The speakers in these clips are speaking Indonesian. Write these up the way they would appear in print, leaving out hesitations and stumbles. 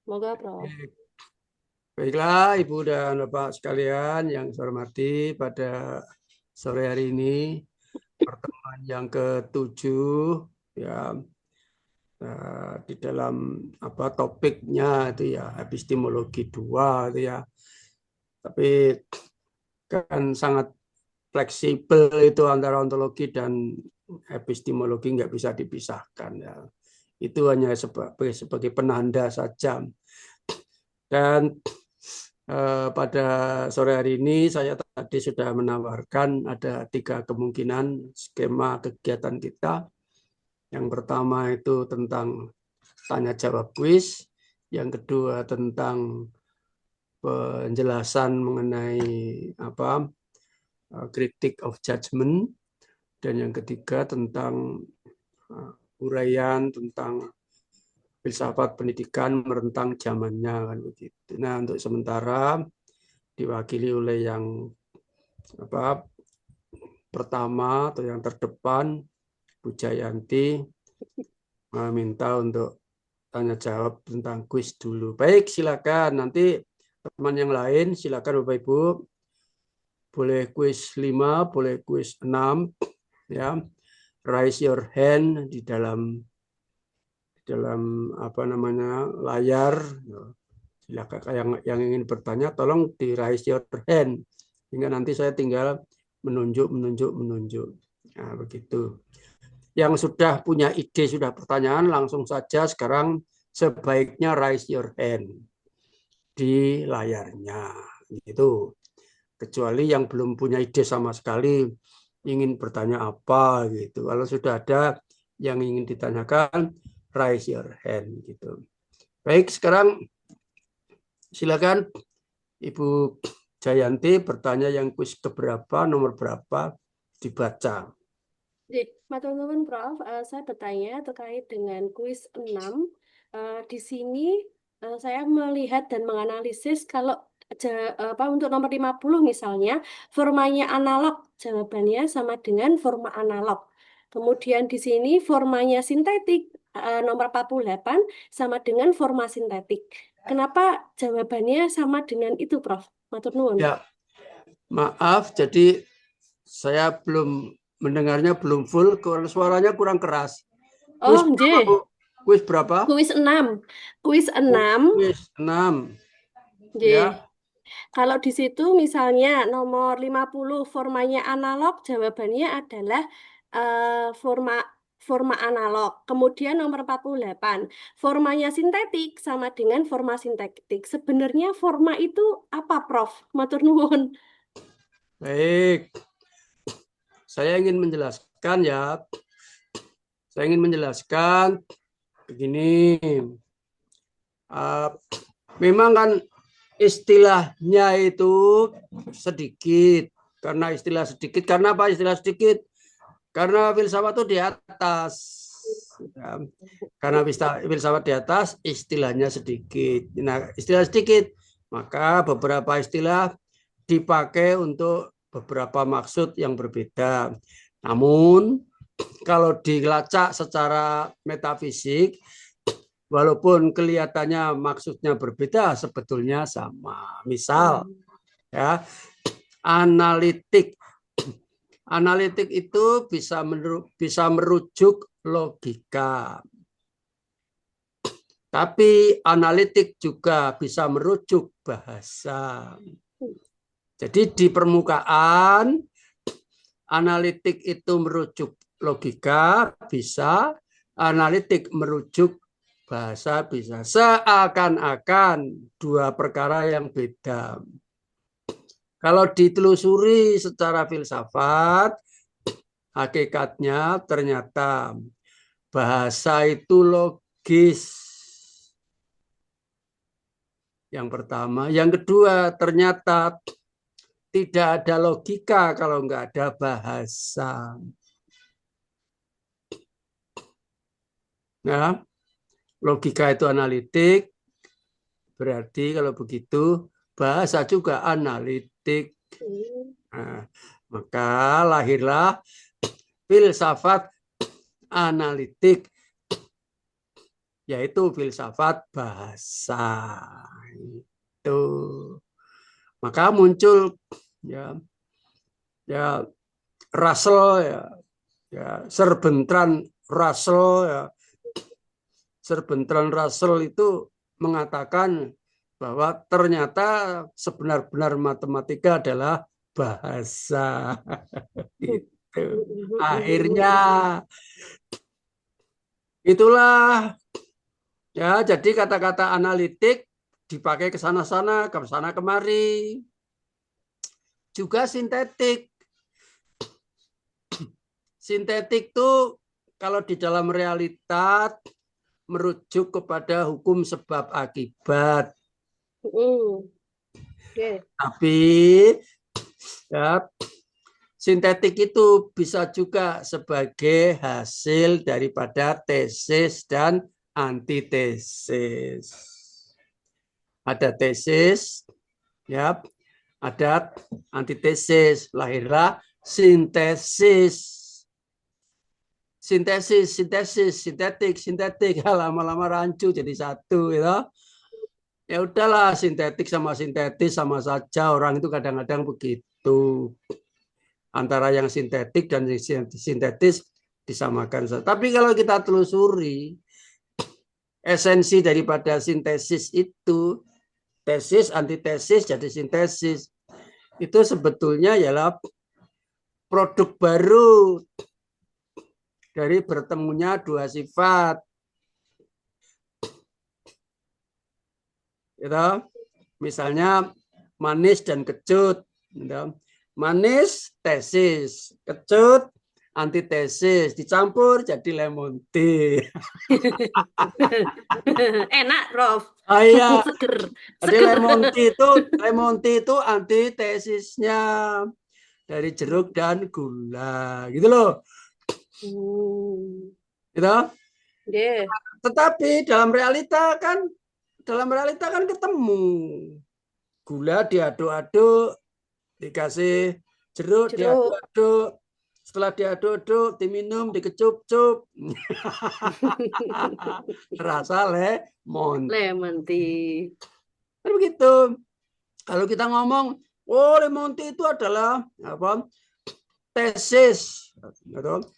Semoga Prof. Baiklah, Ibu dan Bapak sekalian yang saya hormati, pada sore hari ini pertemuan yang ke-7 ya, di dalam topiknya itu ya epistemologi 2 itu ya. Tapi kan sangat fleksibel itu antara ontologi dan epistemologi, nggak bisa dipisahkan ya. Itu hanya sebagai penanda saja. Dan pada sore hari ini saya tadi sudah menawarkan ada 3 kemungkinan skema kegiatan kita. Yang pertama itu tentang tanya jawab kuis, yang kedua tentang penjelasan mengenai critic of judgment, dan yang ketiga tentang uraian tentang filsafat pendidikan merentang zamannya kan begitu. Nah, untuk sementara diwakili oleh yang pertama atau yang terdepan, Bu Jayanti, meminta untuk tanya jawab tentang kuis dulu. Baik, silakan. Nanti teman yang lain silakan Bapak Ibu. Boleh kuis 5, boleh kuis 6 ya. Raise your hand di dalam layar. Silakan yang ingin bertanya tolong di raise your hand. Hingga nanti saya tinggal menunjuk. Nah, begitu. Yang sudah punya ide, sudah pertanyaan, langsung saja sekarang sebaiknya raise your hand di layarnya. Gitu. Kecuali yang belum punya ide sama sekali, ingin bertanya apa gitu. Kalau sudah ada yang ingin ditanyakan, raise your hand gitu. Baik, sekarang silakan Ibu Jayanti bertanya yang kuis keberapa, nomor berapa, dibaca. Matur nuwun Prof. Saya bertanya terkait dengan kuis 6. Di sini saya melihat dan menganalisis kalau untuk nomor 50 misalnya, formanya analog, jawabannya sama dengan forma analog. Kemudian di sini formanya sintetik, nomor 48 sama dengan forma sintetik. Kenapa jawabannya sama dengan itu, Prof? Matur nuwun. Ya, maaf, jadi saya belum mendengarnya, belum full, suaranya kurang keras. Kuis Oh, berapa, Bu? Kuis berapa? Kuis 6. Kuis 6. Kuis 6. J. Ya. Kalau di situ misalnya nomor 50 formanya analog, jawabannya adalah forma forma analog. Kemudian nomor 48 formanya sintetik sama dengan forma sintetik. Sebenarnya forma itu apa, Prof? Matur nuwun. Baik. Saya ingin menjelaskan ya. Saya ingin menjelaskan begini. Memang kan istilahnya itu sedikit. Karena istilah sedikit, karena apa istilah sedikit? Karena filsafat itu di atas. Ya. Karena filsafat di atas, istilahnya sedikit. Nah, istilah sedikit, maka beberapa istilah dipakai untuk beberapa maksud yang berbeda. Namun, kalau dilacak secara metafisik, walaupun kelihatannya maksudnya berbeda, sebetulnya sama. Misal, ya, analitik. Analitik itu bisa merujuk logika. Tapi analitik juga bisa merujuk bahasa. Jadi di permukaan, analitik itu merujuk logika, bisa. Analitik merujuk bahasa, bisa. Seakan-akan dua perkara yang beda. Kalau ditelusuri secara filsafat, hakikatnya ternyata bahasa itu logis. Yang pertama. Yang kedua, ternyata tidak ada logika kalau nggak ada bahasa. Nah, logika itu analitik, berarti kalau begitu bahasa juga analitik. Nah, maka lahirlah filsafat analitik. yaitu filsafat bahasa. Itu. Maka muncul ya Russell Serbentran Russell itu mengatakan bahwa ternyata sebenar-benar matematika adalah bahasa. Gitu. Akhirnya itulah ya, jadi kata-kata analitik dipakai ke sana-sana, ke sana kemari. Juga sintetik. Sintetik itu kalau di dalam realitas merujuk kepada hukum sebab akibat. Tapi ya, sintetik itu bisa juga sebagai hasil daripada tesis dan antitesis. Ada tesis, ya, ada antitesis, lahirlah sintesis. Sintetik, lama-lama rancu jadi satu, gitu. Ya udahlah, sintetik sama sintetis sama saja, orang itu kadang-kadang begitu. Antara yang sintetik dan sintetis disamakan. Tapi kalau kita telusuri esensi daripada sintesis itu, tesis, antitesis, jadi sintesis, itu sebetulnya ialah produk baru dari bertemunya dua sifat. Gitu. Misalnya manis dan kecut. Gitu. Manis, tesis. Kecut, antitesis. Dicampur jadi lemon tea. Enak, Prof. Oh iya. Seger. Jadi lemon tea itu antitesisnya dari jeruk dan gula. Gitu loh. Gitu. Yeah. Tetapi dalam realita kan ketemu. Gula diaduk-aduk, dikasih jeruk diaduk-aduk. Setelah diaduk-aduk, diminum, dikecup-cup. Rasa lemon. Lemon tea. Kan begitu. Kalau kita ngomong, oh lemon tea itu adalah apa? Tesis,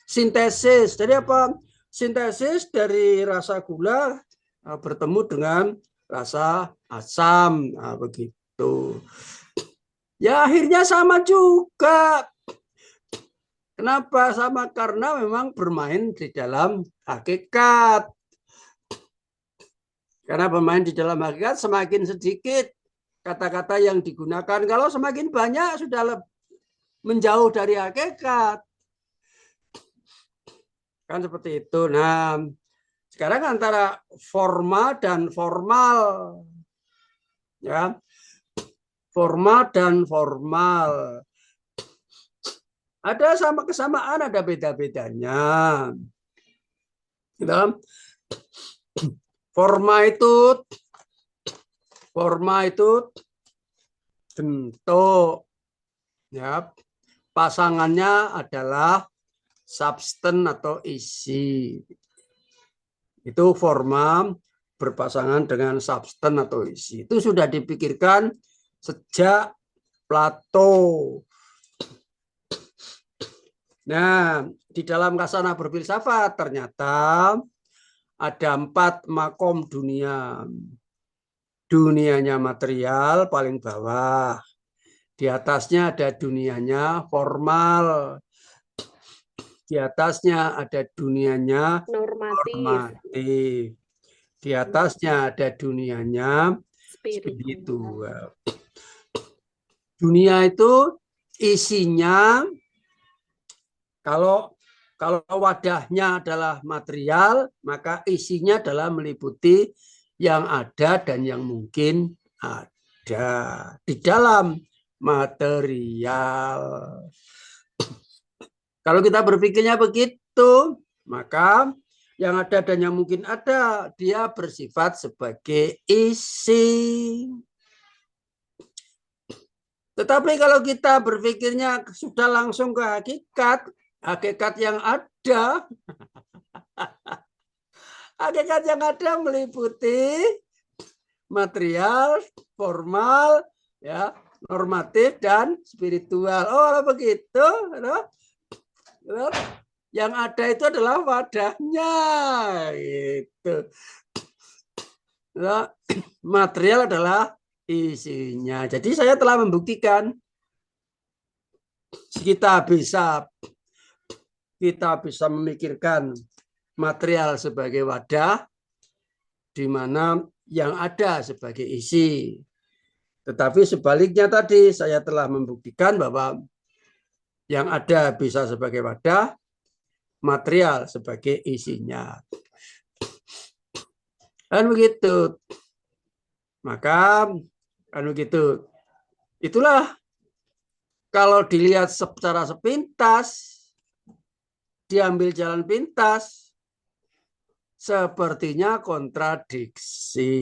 sintesis. Jadi apa? Sintesis dari rasa gula bertemu dengan rasa asam, nah, begitu. Ya akhirnya sama juga. Kenapa sama? Karena memang bermain di dalam hakikat. Karena bermain di dalam hakikat semakin sedikit kata-kata yang digunakan. Kalau semakin banyak sudah menjauh dari hakikat. Kan seperti itu. Nah, sekarang antara forma dan formal. Ya. Forma dan formal. Ada sama kesamaan, ada beda-bedanya. Forma itu bentuk. Ya. Pasangannya adalah substan atau isi. Itu forma berpasangan dengan substan atau isi. Itu sudah dipikirkan sejak Plato. Nah, di dalam Kasana berfilsafat ternyata ada 4 makom dunia. Dunianya material paling bawah. Di atasnya ada dunianya formal. Di atasnya ada dunianya normatif. Di atasnya ada dunianya spiritual. Dunia itu isinya kalau wadahnya adalah material, maka isinya adalah meliputi yang ada dan yang mungkin ada di dalam material. Kalau kita berpikirnya begitu, maka yang ada dan yang mungkin ada, dia bersifat sebagai isi. Tetapi kalau kita berpikirnya sudah langsung ke hakikat yang ada, Hakikat yang ada meliputi material, formal, ya, normatif dan spiritual. Oh, kalau begitu, yang ada itu adalah wadahnya, gitu. Material adalah isinya. Jadi saya telah membuktikan kita bisa memikirkan material sebagai wadah, di mana yang ada sebagai isi. Tetapi sebaliknya tadi saya telah membuktikan bahwa yang ada bisa sebagai wadah, material sebagai isinya. Kan begitu. Maka kan begitu. Itulah kalau dilihat secara sepintas, diambil jalan pintas, sepertinya kontradiksi.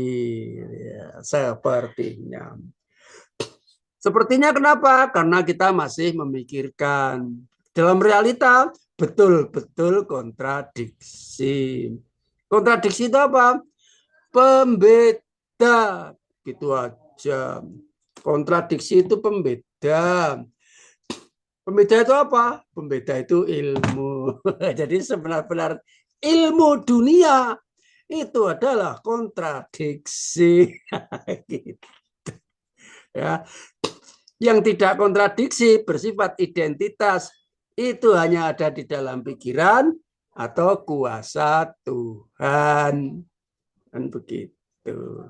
Ya, sepertinya. Sepertinya kenapa? Karena kita masih memikirkan. Dalam realita, betul-betul kontradiksi. Kontradiksi itu apa? Pembeda. Gitu aja. Kontradiksi itu pembeda. Pembeda itu apa? Pembeda itu ilmu. Jadi sebenar-benar ilmu dunia itu adalah kontradiksi. Gitu. Ya. Yang tidak kontradiksi bersifat identitas itu hanya ada di dalam pikiran atau kuasa Tuhan. Kan begitu.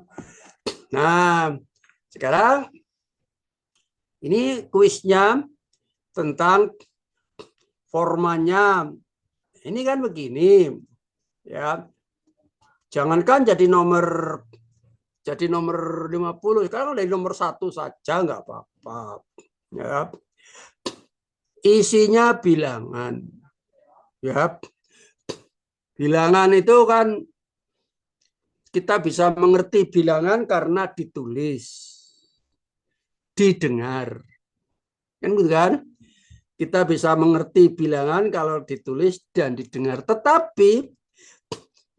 Nah, sekarang ini kuisnya tentang formanya. Ini kan begini, ya. Jangankan jadi nomor 50, sekarang dari nomor 1 saja nggak apa-apa. Ya. Isinya bilangan. Ya. Bilangan itu kan kita bisa mengerti bilangan karena ditulis, didengar. Kan gitu kan? Kita bisa mengerti bilangan kalau ditulis dan didengar. Tetapi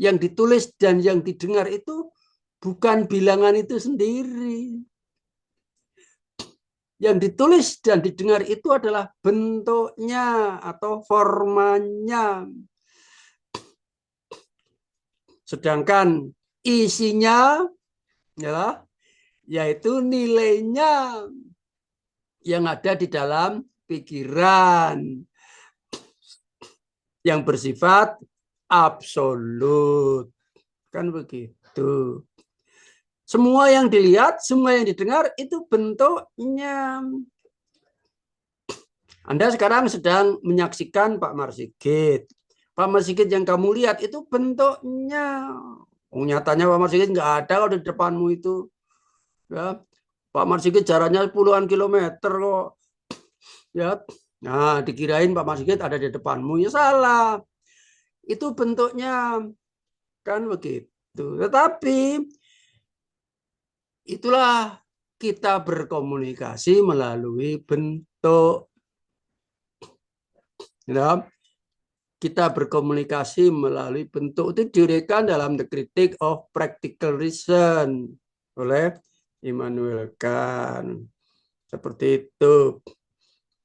yang ditulis dan yang didengar itu bukan bilangan itu sendiri. Yang ditulis dan didengar itu adalah bentuknya atau formanya. Sedangkan isinya ya, yaitu nilainya yang ada di dalam pikiran yang bersifat absolut. Kan begitu. Semua yang dilihat, semua yang didengar itu bentuknya. Anda sekarang sedang menyaksikan Pak Marsigit. Pak Marsigit yang kamu lihat itu bentuknya. Nyatanya Pak Marsigit nggak ada kalau di depanmu itu. Ya. Pak Marsigit jaraknya puluhan kilometer kok. Ya. Nah, dikirain Pak Marsigit ada di depanmu. Ya salah. Itu bentuknya. Kan begitu. Tetapi itulah kita berkomunikasi melalui bentuk. Ya. Kita berkomunikasi melalui bentuk itu diuraikan dalam The Critique of Practical Reason oleh Immanuel Kant. Seperti itu.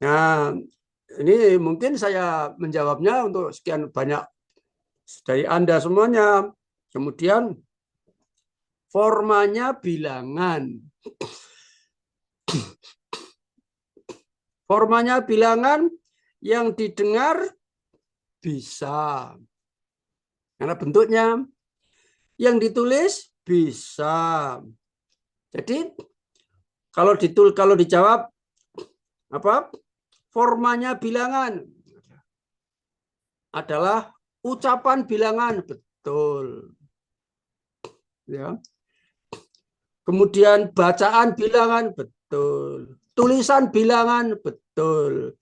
Nah, ini mungkin saya menjawabnya untuk sekian banyak dari Anda semuanya. Kemudian formanya bilangan. Formanya bilangan yang didengar bisa. Karena bentuknya. Yang ditulis bisa. Jadi kalau dijawab apa? Formanya bilangan adalah ucapan bilangan, betul. Ya. Kemudian bacaan bilangan, betul. Tulisan bilangan, betul.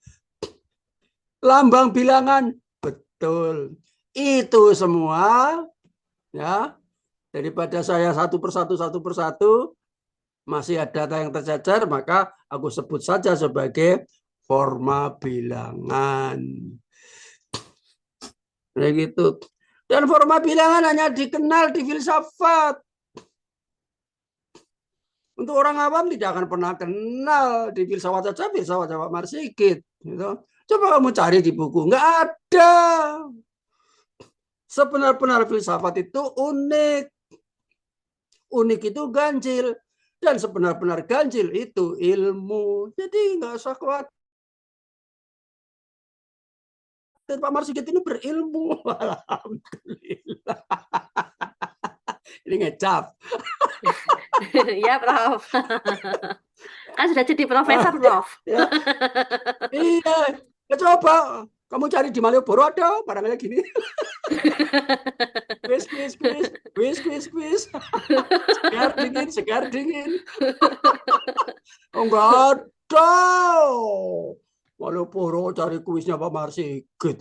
Lambang bilangan, betul. Itu semua ya. Daripada saya satu persatu masih ada data yang tercecer, maka aku sebut saja sebagai forma bilangan. Nah, gitu. Dan forma bilangan hanya dikenal di filsafat. Untuk orang awam tidak akan pernah kenal di filsafat saja, filsafat Pak Marsikit. Gitu. Coba kamu cari di buku, nggak ada. Sebenar-benar filsafat itu unik. Unik itu ganjil. Dan sebenar-benar ganjil itu ilmu. Jadi nggak usah khawatir. Pak Marsikit ini berilmu. Alhamdulillah. Ini ngecap. Ya, Prof. Kan sudah jadi profesor, Prof. Ya. Iya, ya, coba kamu cari di Malioboro ada barangnya gini. Quiz, quiz, quiz, quiz, quiz, quiz. Segar dingin, segar dingin. Oh, enggak ada. Malioboro cari kuisnya Pak Marsikit.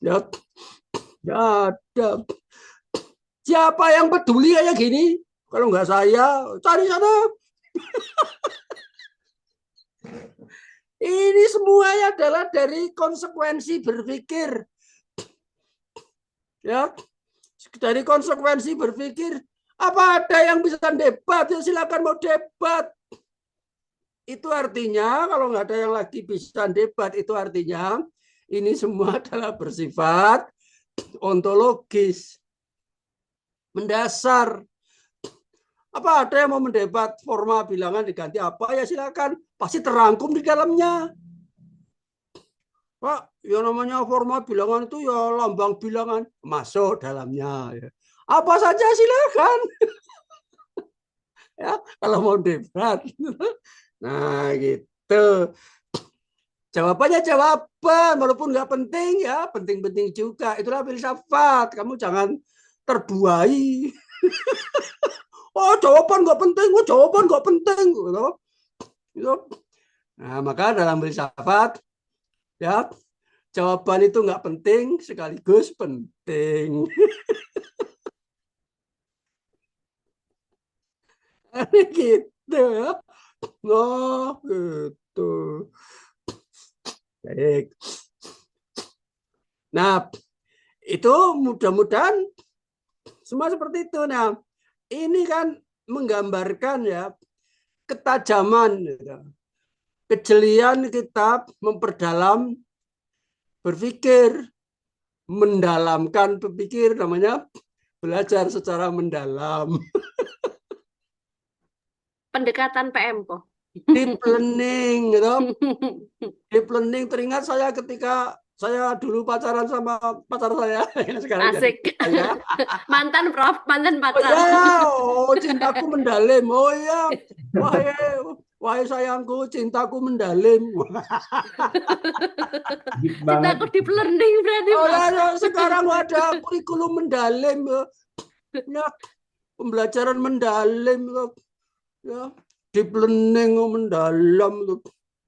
Ya, ya ada. Siapa yang peduli kayak gini? Kalau nggak saya, cari sana. Ini semuanya adalah dari konsekuensi berpikir. Ya, dari konsekuensi berpikir. Apa ada yang bisa debat? Ya silakan mau debat. Itu artinya kalau nggak ada yang lagi bisa debat, itu artinya ini semua adalah bersifat ontologis, mendasar. Apa ada yang mau mendebat forma bilangan diganti apa? Ya silakan. Pasti terangkum di dalamnya. Pak, yang namanya forma bilangan itu ya lambang bilangan. Masuk dalamnya. Ya. Apa saja silakan. Ya, kalau mau debat. Nah, gitu. Jawabannya jawaban, walaupun nggak penting ya, penting-penting juga. Itulah filsafat. Kamu jangan terbuai. Oh, jawaban nggak penting. Oh, jawaban nggak penting. Gitu. Nah, maka dalam filsafat, ya, jawaban itu nggak penting sekaligus penting. Gitu ya. Oh, gitu. Baik. Nah, itu mudah-mudahan semua seperti itu. Nah, ini kan menggambarkan ya ketajaman, kejelian kita memperdalam berpikir, mendalamkan berpikir, namanya belajar secara mendalam. Pendekatan PM kok. Deep learning, gitu. Deep learning teringat saya ketika saya dulu pacaran sama pacar saya, yang sekarang jadi Asik. saya. Mantan, Prof. Mantan Oh pacar. ya, oh cintaku mendalim. Oh ya, wahai wahai sayangku, cintaku mendalim. Deep banget. Cintaku deep learning berarti, Oh Prof. ya, sekarang ada kurikulum mendalim. Ya, pembelajaran mendalim. Ya, deep learning mendalam.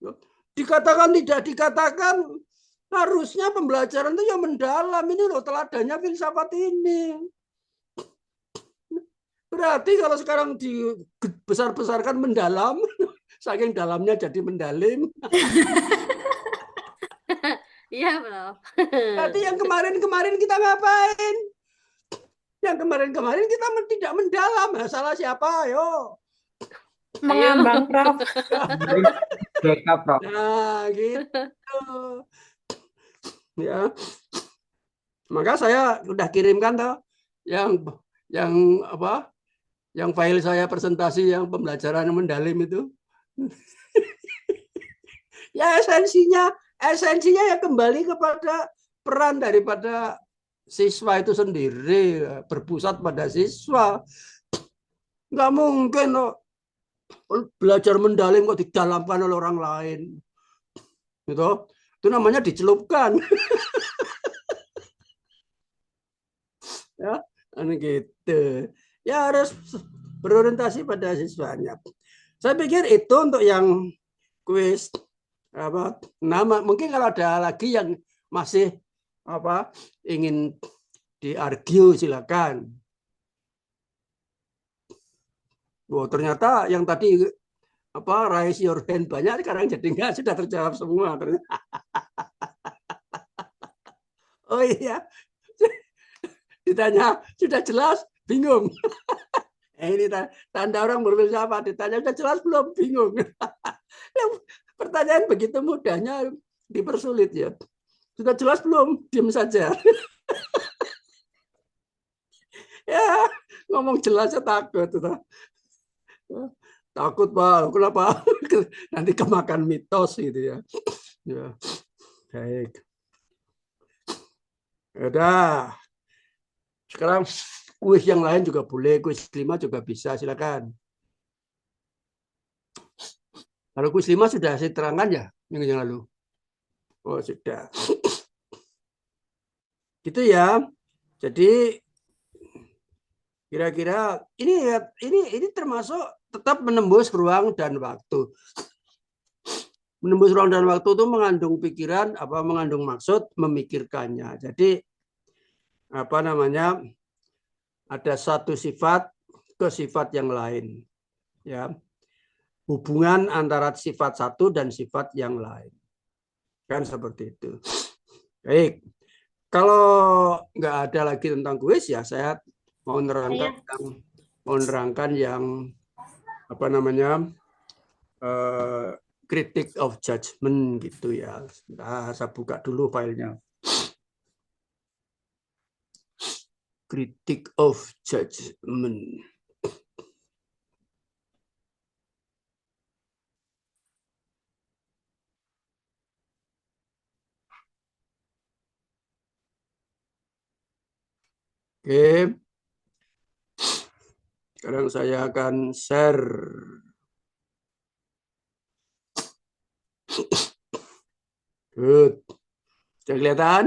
Ya. Dikatakan tidak dikatakan, harusnya pembelajaran itu yang mendalam. Ini loh teladannya filsafat ini. Berarti kalau sekarang dibesar-besarkan mendalam, saking dalamnya jadi mendalim. Iya, Prof. Berarti yang kemarin-kemarin kita ngapain? Yang kemarin-kemarin kita tidak mendalam. Nah, salah siapa? Ayo. Mengambang, Prof. BK, Prof. Nah, gitu. Ya. Maka saya udah kirimkan tuh yang apa? Yang file saya presentasi yang pembelajaran mendalim itu. Ya esensinya ya kembali kepada peran daripada siswa itu sendiri, berpusat pada siswa. Nggak mungkin loh, belajar mendalim kok didalamkan oleh orang lain. Gitu. Itu namanya dicelupkan. Ya, gitu. Ya harus berorientasi pada siswanya. Saya pikir itu untuk yang kuis apa nama. Mungkin kalau ada lagi yang masih apa ingin diargue silakan. Oh, ternyata yang tadi apa raise your hand banyak sekarang jadi enggak sudah terjawab semua ternyata. Oh iya. Ditanya sudah jelas, bingung. Ini tanda orang berfilsafat, ditanya sudah jelas belum, bingung. Pertanyaan begitu mudahnya dipersulit ya. Sudah jelas belum, diam saja. Ya, ngomong jelasnya takut. Takut Pak, kenapa? Nanti kemakan mitos gitu ya. Ya, baik. Udah. Sekarang kuis yang lain juga boleh, kuis 5 juga bisa, silakan. Kalau kuis 5 sudah saya terangkan ya minggu yang lalu. Oh, sudah. Gitu ya. Jadi kira-kira ini termasuk tetap menembus ruang dan waktu. Menembus ruang dan waktu itu mengandung pikiran, mengandung maksud, memikirkannya. Jadi apa namanya? Ada satu sifat ke sifat yang lain. Ya. Hubungan antara sifat satu dan sifat yang lain. Kan seperti itu. Baik. Kalau nggak ada lagi tentang kuis ya saya mau menerangkan yang apa namanya critic of judgment gitu ya. Nah, saya buka dulu filenya. Critic of judgment. Oke. Sekarang saya akan share. Good. Sudah kelihatan?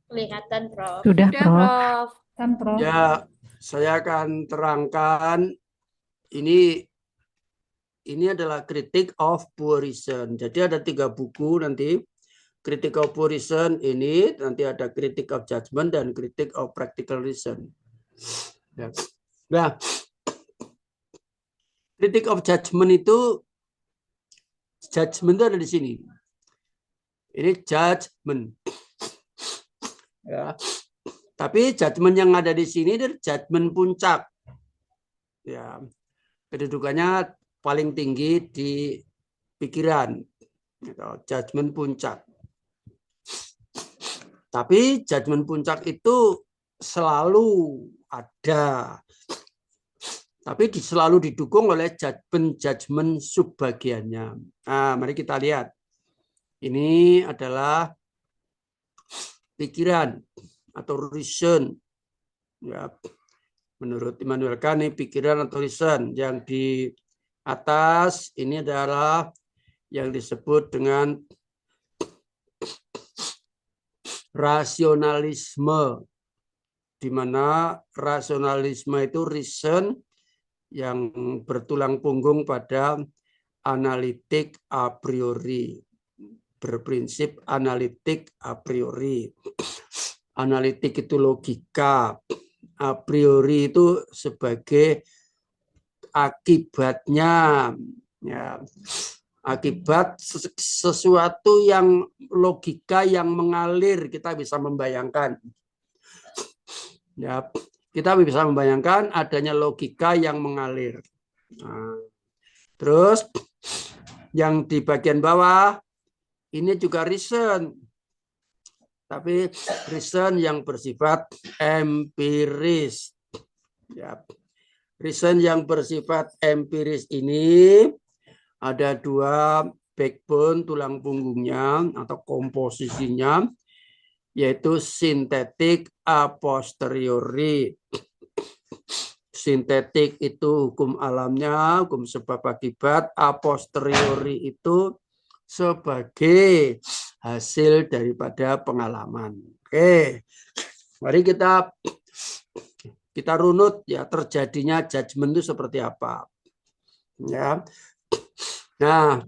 Kelihatan, Prof. Sudah, Sudah, Prof. Kan, Prof. Ya, saya akan terangkan ini adalah Critic of Poor Reason. Jadi ada 3 buku nanti. Critic of Poor Reason ini, nanti ada Critic of Judgment dan Critic of Practical Reason. Ya. Nah, Critic of Judgment itu ada di sini. Ini judgment. Ya. Tapi judgment yang ada di sini adalah judgment puncak. Ya. Kedudukannya paling tinggi di pikiran. Judgment puncak. Tapi judgment puncak itu selalu ada. Tapi selalu didukung oleh judgment subbagiannya. Nah, mari kita lihat. Ini adalah pikiran atau reason. Ya, menurut Immanuel Kant, ini pikiran atau reason. Yang di atas ini adalah yang disebut dengan rasionalisme, di mana rasionalisme itu reason yang bertulang punggung pada analitik a priori, berprinsip analitik a priori. Analitik itu logika, a priori itu sebagai akibatnya, ya. Akibat sesuatu yang logika yang mengalir, kita bisa membayangkan. Ya, kita bisa membayangkan adanya logika yang mengalir. Nah, terus yang di bagian bawah ini juga reason. Tapi reason yang bersifat empiris. Ya. Reason yang bersifat empiris ini ada 2 backbone, tulang punggungnya atau komposisinya, yaitu sintetik a posteriori. Sintetik itu hukum alamnya, hukum sebab akibat, a posteriori itu sebagai hasil daripada pengalaman. Oke, mari kita runut ya terjadinya judgment itu seperti apa. Ya. Nah,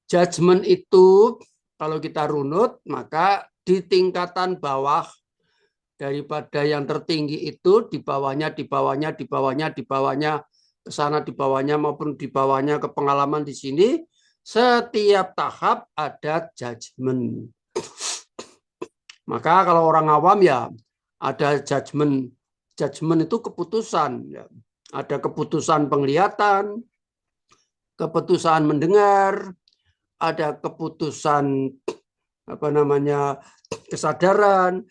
judgment itu kalau kita runut, maka di tingkatan bawah daripada yang tertinggi itu, di bawahnya, ke sana di bawahnya maupun di bawahnya ke pengalaman di sini, setiap tahap ada judgment. Maka kalau orang awam ya ada judgement. Judgement itu keputusan. Ya. Ada keputusan penglihatan, keputusan mendengar, ada keputusan kesadaran,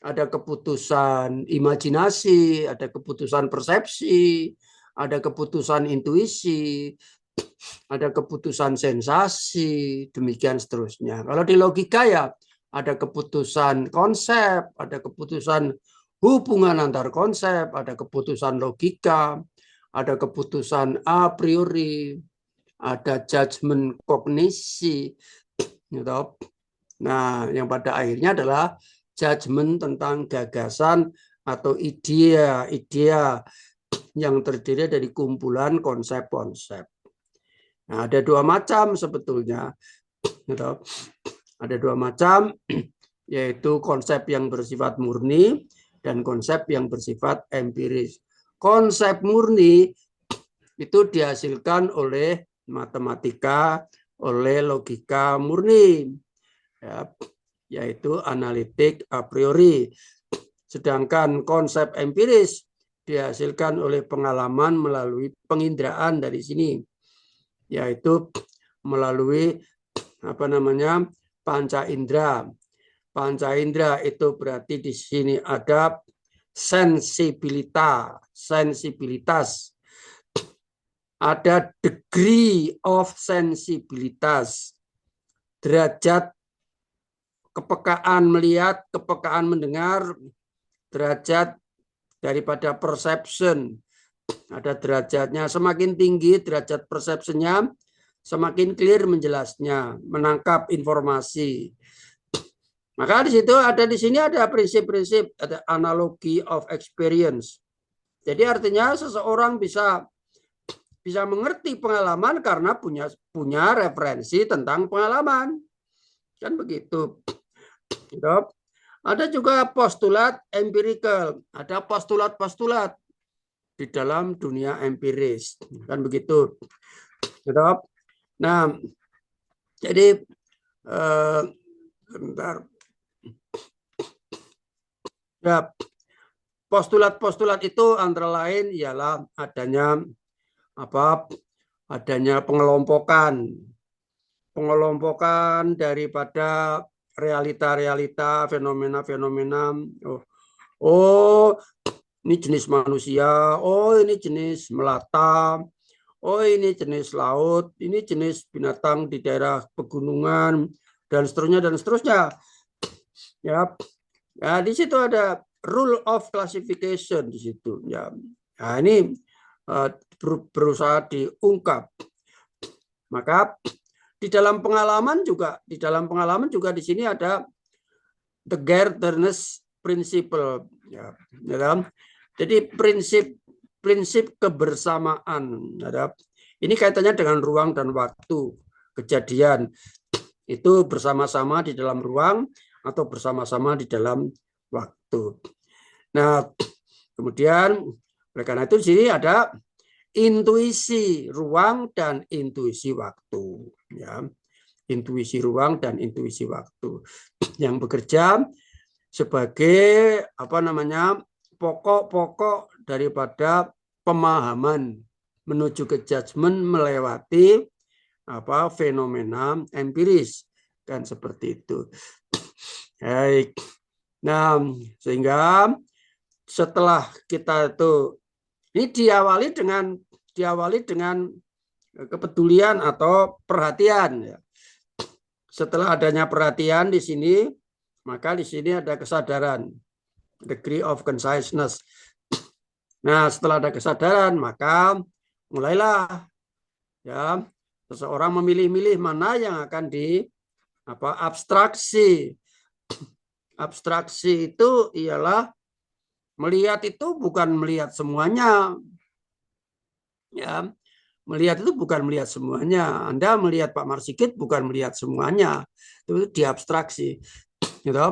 ada keputusan imajinasi, ada keputusan persepsi, ada keputusan intuisi, ada keputusan sensasi, demikian seterusnya. Kalau di logika ya ada keputusan konsep, ada keputusan hubungan antar konsep, ada keputusan logika, ada keputusan a priori, ada judgement kognisi, gitu. Nah, yang pada akhirnya adalah judgement tentang gagasan atau idea-idea yang terdiri dari kumpulan konsep-konsep. Nah, ada dua macam sebetulnya. Gitu. Ada dua macam, yaitu konsep yang bersifat murni dan konsep yang bersifat empiris. Konsep murni itu dihasilkan oleh matematika, oleh logika murni, ya, yaitu analitik a priori. Sedangkan konsep empiris dihasilkan oleh pengalaman melalui penginderaan dari sini, yaitu melalui panca indera. Panca indera itu berarti di sini ada sensibilitas, ada degree of sensibilitas, derajat kepekaan melihat, kepekaan mendengar, derajat daripada perception, ada derajatnya. Semakin tinggi derajat perceptionnya, semakin clear menjelasnya, menangkap informasi. Maka di sini ada prinsip-prinsip, ada analogi of experience. Jadi artinya seseorang bisa mengerti pengalaman karena punya referensi tentang pengalaman. Kan begitu. Ada juga postulat empirical, ada postulat-postulat di dalam dunia empiris. Kan begitu. Nah, jadi bentar. Ya, postulat-postulat itu antara lain ialah adanya pengelompokan daripada realita-realita, fenomena-fenomena. Oh, ini jenis manusia, oh ini jenis melata, oh ini jenis laut, ini jenis binatang di daerah pegunungan, dan seterusnya. Ya, nah, di situ ada rule of classification di situ. Ya, nah, ini berusaha diungkap. Maka di dalam pengalaman juga di sini ada the Togetherness principle. Ya, jadi prinsip kebersamaan. Ini kaitannya dengan ruang dan waktu kejadian. Itu bersama-sama di dalam ruang atau bersama-sama di dalam waktu. Nah, kemudian oleh karena itu di sini ada intuisi ruang dan intuisi waktu, ya. Intuisi ruang dan intuisi waktu yang bekerja sebagai pokok-pokok daripada pemahaman menuju ke judgment melewati fenomena empiris, kan seperti itu. Baik. Nah, sehingga setelah kita itu ini diawali dengan kepedulian atau perhatian. Setelah adanya perhatian di sini, maka di sini ada kesadaran, degree of consciousness. Nah, setelah ada kesadaran, maka mulailah ya seseorang memilih-milih mana yang akan abstraksi. Abstraksi itu ialah melihat itu bukan melihat semuanya. Ya, melihat itu bukan melihat semuanya. Anda melihat Pak Marsikit bukan melihat semuanya. Itu diabstraksi. Gitu.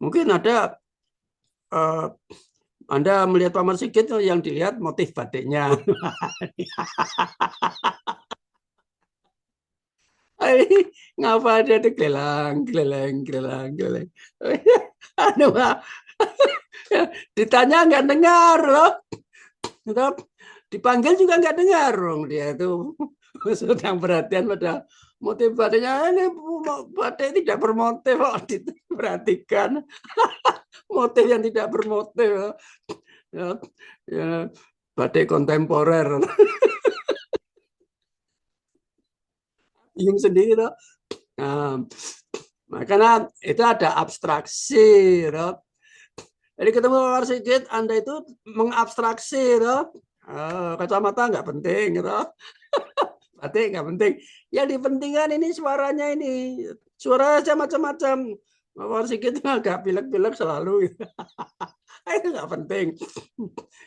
Mungkin ada Anda melihat Pak Marsikit yang dilihat motif batiknya. Ngapa dia tuh gelelang, gelelang, gelelang, gelelang. Anu, Pak. Ditanya nggak dengar loh. Dipanggil juga nggak dengar dong dia itu sedang perhatian pada motif batiknya. Ini batik tidak bermotif kok, diperhatikan motif yang tidak bermotif ya, ya, batik kontemporer. Bingung sendiri loh. Nah, makanya itu ada abstraksi loh. Jadi ketemu Pak Sigit, Anda itu mengabstraksi loh. Kacamata nggak penting gitu. Batik nggak penting. Yang dipentingkan ini suaranya ini. Suara aja macam-macam. Pak Sigit agak pilek-pilek selalu. Itu nggak penting.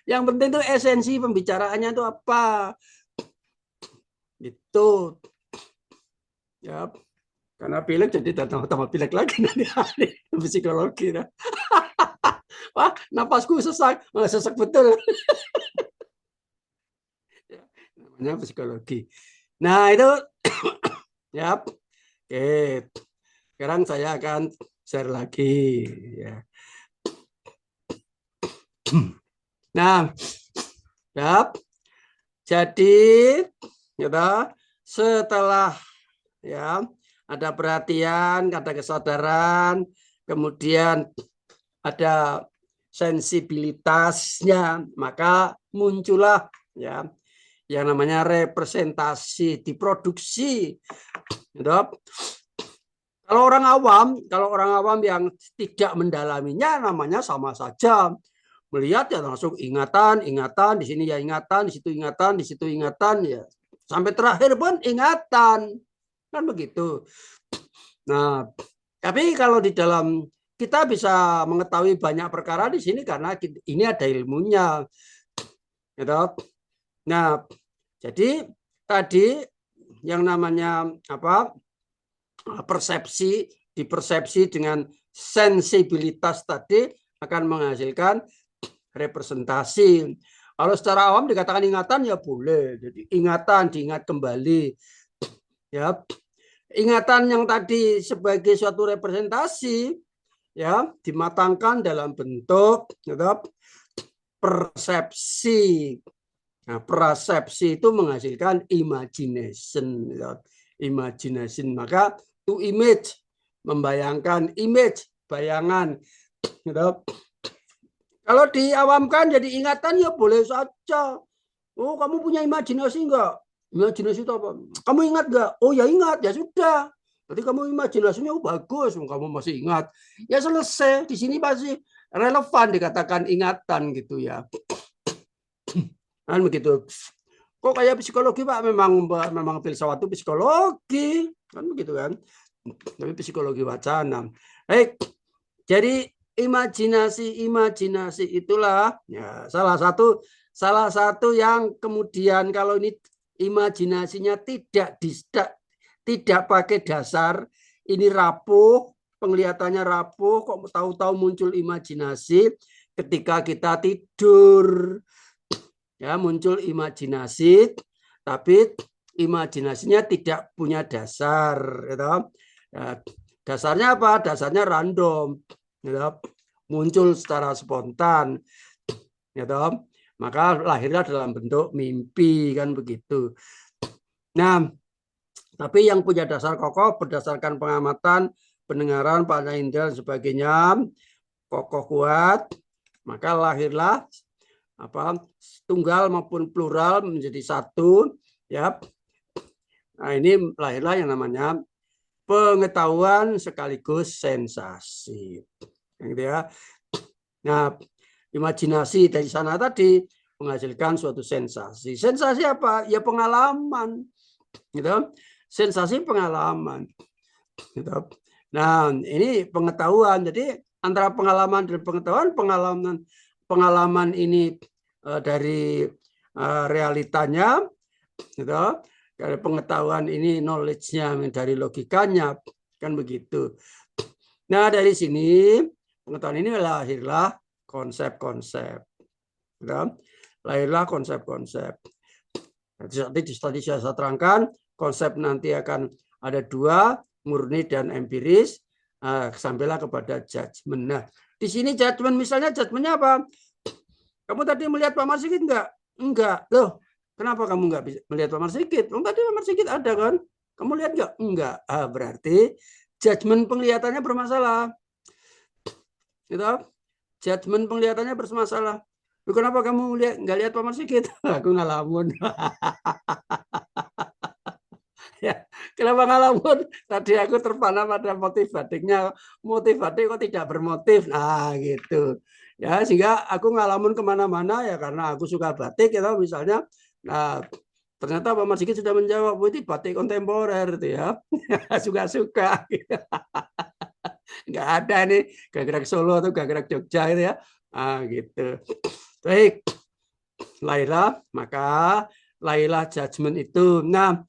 Yang penting itu esensi pembicaraannya itu apa. Itu. Ya, karena pilek jadi tambah pilek lagi nanti psikologi. Nah. Wah, napasku sesak, sesak betul. Ya, namanya psikologi. Nah itu, ya, oke. Sekarang saya akan share lagi. Ya. Nah, ya, jadi, ya, setelah ya ada perhatian, ada kesadaran, kemudian ada sensibilitasnya, maka muncullah ya yang namanya representasi diproduksi. Kalau orang awam yang tidak mendalaminya namanya sama saja. Melihat ya langsung ingatan, di sini ya ingatan, di situ ingatan ya. Sampai terakhir pun ingatan. Kan begitu. Nah, tapi kalau di dalam kita bisa mengetahui banyak perkara di sini karena ini ada ilmunya. Gitu. Nah, jadi tadi yang namanya apa? Dipersepsi dengan sensibilitas tadi akan menghasilkan representasi. Kalau secara awam dikatakan ingatan ya boleh. Jadi ingatan diingat kembali. Ya, ingatan yang tadi sebagai suatu representasi ya dimatangkan dalam bentuk persepsi. Nah, persepsi itu menghasilkan imagination. Imagination, maka to image, membayangkan, image, bayangan. Kalau diawamkan jadi ingatan ya boleh saja. Oh, kamu punya imajinasi enggak? Imajinasi itu apa? Kamu ingat enggak? Oh ya ingat, ya sudah. Berarti kamu imajinasinya bagus, kamu masih ingat. Ya selesai, di sini pasti relevan dikatakan ingatan gitu ya. Kan begitu. Kok kayak psikologi Pak? Memang filsafat itu psikologi, kan begitu kan? Tapi psikologi wacana. Baik. Jadi imajinasi itulah ya salah satu yang kemudian kalau ini imajinasinya tidak pakai dasar, ini rapuh, penglihatannya rapuh, kok tahu-tahu muncul imajinasi ketika kita tidur. Ya, muncul imajinasi, tapi imajinasinya tidak punya dasar. Gitu. Ya, dasarnya apa? Dasarnya random. Gitu. Muncul secara spontan. Gitu. Maka lahirlah dalam bentuk mimpi, kan begitu. Nah, tapi yang punya dasar kokoh berdasarkan pengamatan, pendengaran, panca indera dan sebagainya, kokoh kuat, maka lahirlah apa tunggal maupun plural menjadi satu ya. Nah, ini lahirlah yang namanya pengetahuan sekaligus sensasi gitu ya. Nah, imajinasi dari sana tadi menghasilkan suatu sensasi. Sensasi apa? Ya pengalaman gitu. Sensasi pengalaman gitu. Nah, ini pengetahuan. Jadi antara pengalaman dan pengalaman ini dari realitanya, gitu. Dari pengetahuan ini knowledge-nya dari logikanya, kan begitu. Nah dari sini pengetahuan ini lahirlah konsep-konsep, gitu. Lahirlah konsep-konsep. Tadi saya terangkan konsep nanti akan Ada dua, murni dan empiris. Sampailah kepada judgment. Nah, di sini judgment, misalnya judgmentnya apa? Kamu tadi melihat Pak Marsikit enggak? Enggak. Loh, kenapa kamu enggak bisa melihat Pak Marsikit? Tadi Pak Marsikit ada kan? Kamu lihat enggak? Enggak. Berarti judgment penglihatannya bermasalah. Gitu? Judgment penglihatannya bermasalah. Loh, kenapa kamu enggak lihat Pak Marsikit? Aku ngalamun. Ya, kenapa ngalamun? Tadi aku terpana pada motif batiknya. Motif batik kok tidak bermotif. Nah, gitu. Ya, sehingga aku ngalamun kemana-mana ya karena aku suka batik ya, misalnya. Nah, ternyata Pak Marsikit sudah menjawab, itu batik kontemporer itu ya. Suka-suka. Nggak ada nih gerak-gerak Solo atau gerak-gerak Jogja itu ya. Gitu. Baik. Lahirlah, maka lahirlah judgment itu. Nah,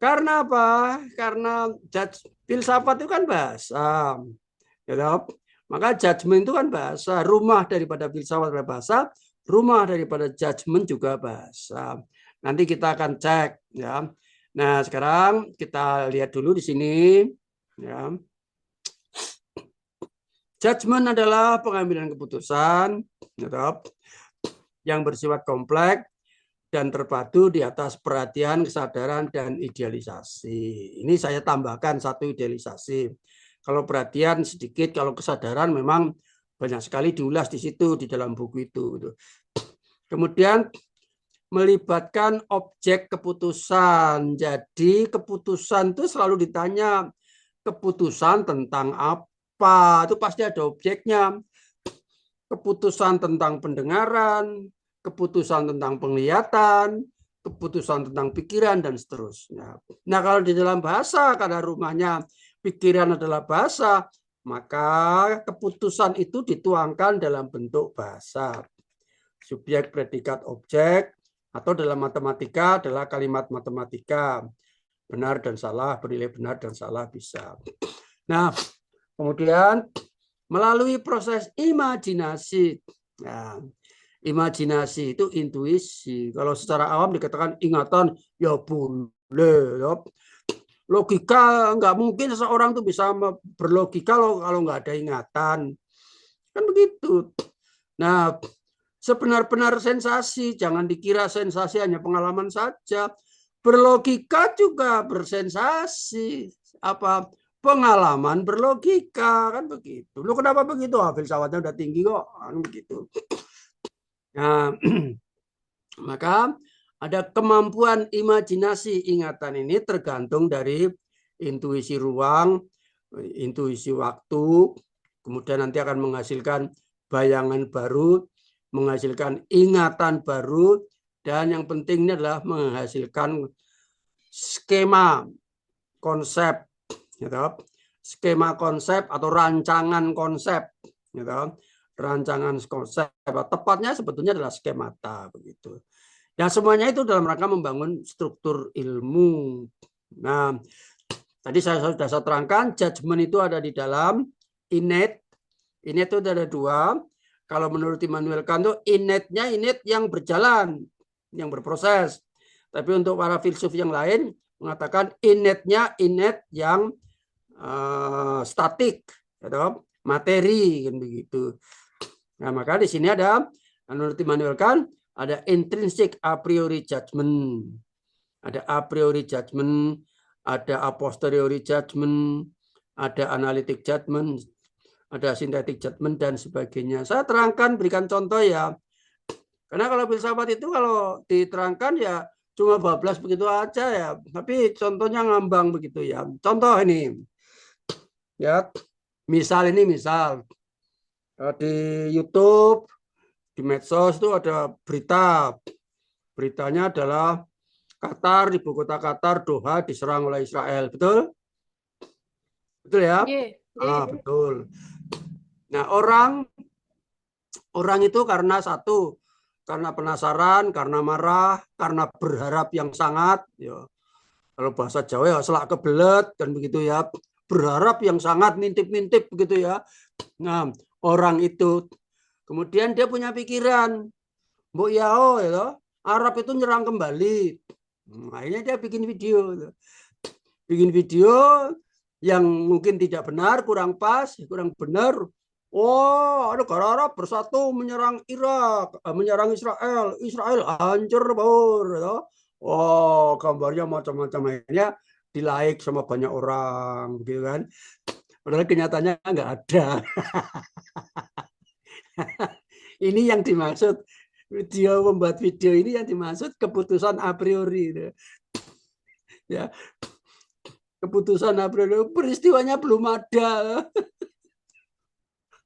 karena apa? Karena filsafat itu kan bahasa. Ya, maka judgment itu kan bahasa. Rumah daripada filsafat adalah bahasa, rumah daripada judgment juga bahasa. Nanti kita akan cek ya. Nah, sekarang kita lihat dulu di sini ya. Judgment adalah pengambilan keputusan ya, yang bersifat kompleks dan terpadu di atas perhatian, kesadaran, dan idealisasi. Ini saya tambahkan satu idealisasi. Kalau perhatian sedikit, kalau kesadaran memang banyak sekali diulas di situ, di dalam buku itu. Kemudian melibatkan objek keputusan. Jadi keputusan itu selalu ditanya, keputusan tentang apa? Itu pasti ada objeknya. Keputusan tentang pendengaran, keputusan tentang penglihatan, keputusan tentang pikiran, dan seterusnya. Nah, kalau di dalam bahasa, karena rumahnya pikiran adalah bahasa, maka keputusan itu dituangkan dalam bentuk bahasa. Subjek, predikat, objek, atau dalam matematika adalah kalimat matematika. Benar dan salah, bernilai benar dan salah bisa. Nah, kemudian melalui proses imajinasi. Nah, imajinasi itu intuisi. Kalau secara awam dikatakan ingatan, ya boleh. Ya. Logika, nggak mungkin seseorang tuh bisa berlogika kalau nggak ada ingatan. Kan begitu. Nah, sebenar-benar sensasi, jangan dikira sensasi hanya pengalaman saja. Berlogika juga bersensasi. Apa? Pengalaman berlogika, kan begitu. Lu kenapa begitu? Filsafatnya udah tinggi kok, kan begitu. Nah, maka ada kemampuan imajinasi ingatan ini tergantung dari intuisi ruang, intuisi waktu, kemudian nanti akan menghasilkan bayangan baru, menghasilkan ingatan baru, dan yang pentingnya adalah menghasilkan skema konsep, gitu. Skema konsep atau rancangan konsep, gitu. Rancangan konsep, tepatnya sebetulnya adalah skemata begitu. Dan semuanya itu dalam rangka membangun struktur ilmu. Nah, tadi sudah saya terangkan, judgment itu ada di dalam innate. Innate itu ada dua. Kalau menurut Immanuel Kant itu innate-nya innate yang berjalan, yang berproses. Tapi untuk para filsuf yang lain mengatakan innate-nya innate yang statik, atau materi, kan begitu. Nah, maka di sini ada menurut Immanuel Kant ada intrinsic a priori judgment, ada a priori judgment, ada a posteriori judgment, ada analytic judgment, ada synthetic judgment, dan sebagainya. Saya terangkan, berikan contoh ya. Karena kalau filsafat itu kalau diterangkan ya cuma bablas begitu aja ya, tapi contohnya ngambang begitu ya. Contoh ini, ya, misal di YouTube, di medsos itu ada berita. Beritanya adalah Qatar, ibu kota Qatar, Doha diserang oleh Israel. Betul? Betul ya? Betul. Nah, orang itu karena satu, karena penasaran, karena marah, karena berharap yang sangat, ya. Kalau bahasa Jawa ya selak kebelet, kan begitu ya. Berharap yang sangat, mintip-mintip begitu ya. Nah, orang itu kemudian dia punya pikiran, Mbok Yao ya, Arab itu nyerang kembali. Akhirnya dia bikin video. bikin video yang mungkin tidak benar, kurang pas, kurang benar. Oh, negara Arab bersatu menyerang Irak, menyerang Israel. Israel hancur baur. Gitu. Oh, gambarnya macam-macam akhirnya di like sama banyak orang, gitu kan. Padahal kenyataannya nggak ada. Ini yang dimaksud membuat video ini yang dimaksud keputusan a priori. Gitu. Ya, keputusan a priori, peristiwanya belum ada.